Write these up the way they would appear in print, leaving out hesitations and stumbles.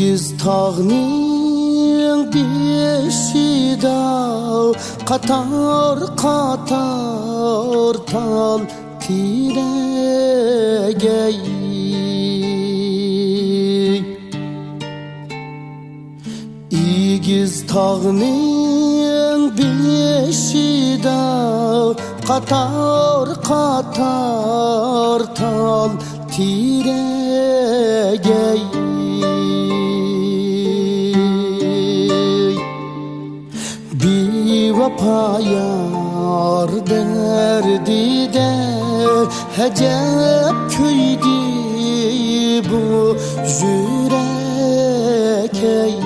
Igiz tağning beşida qatar qatar tal tiregey. Igiz tağning beşida qatar qatar tal tiregey. Vapa yar derdide hecep köydü bu yürek ey.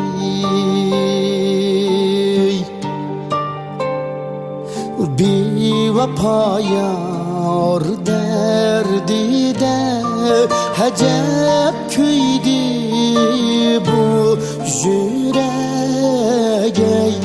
Bir vapa yar derdide hecep köydü bu yürek ey.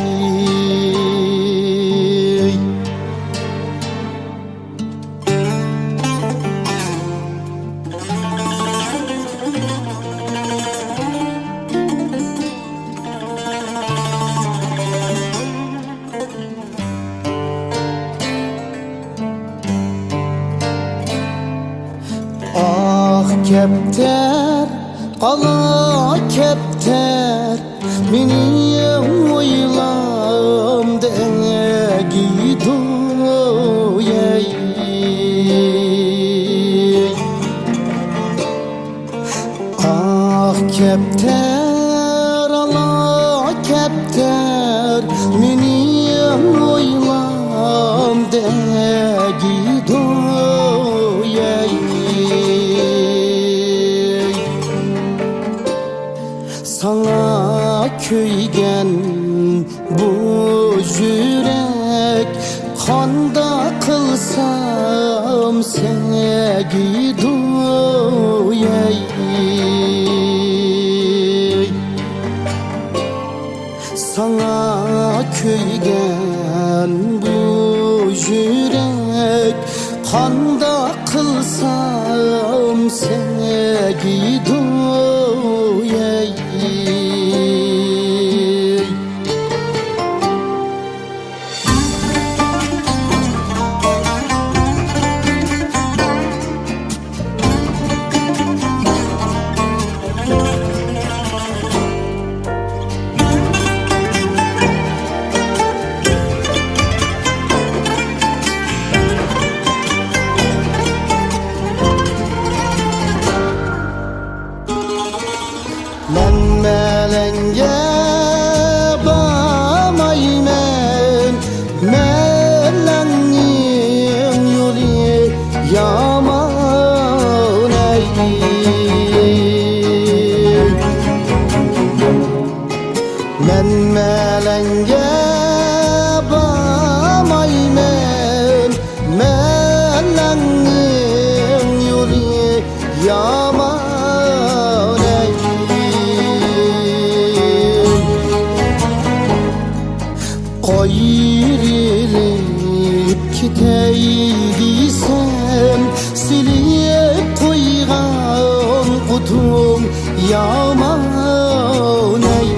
Kepter, qala kepter, menim oylamda gidoyey. Ah kepter, ala kepter, menim oylamda gidoyey. Sana köygen bu yürek kanda kılsam seni doyay. Sana köygen bu yürek kanda kılsam seni doyay. Men melenge bamaymen, melenin yolu yaman ey. Men melenge bamaymen, melenin yolu yaman. Ayrılıp giteydiysem silip koygan kutum yaman ey.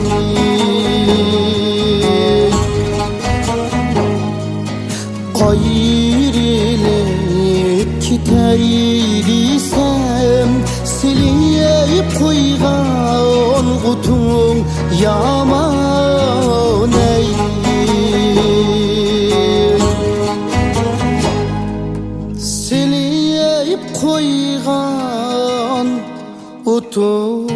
Ayrılıp giteydiysem silip koygan kutum yaman ey. Silip koygan utum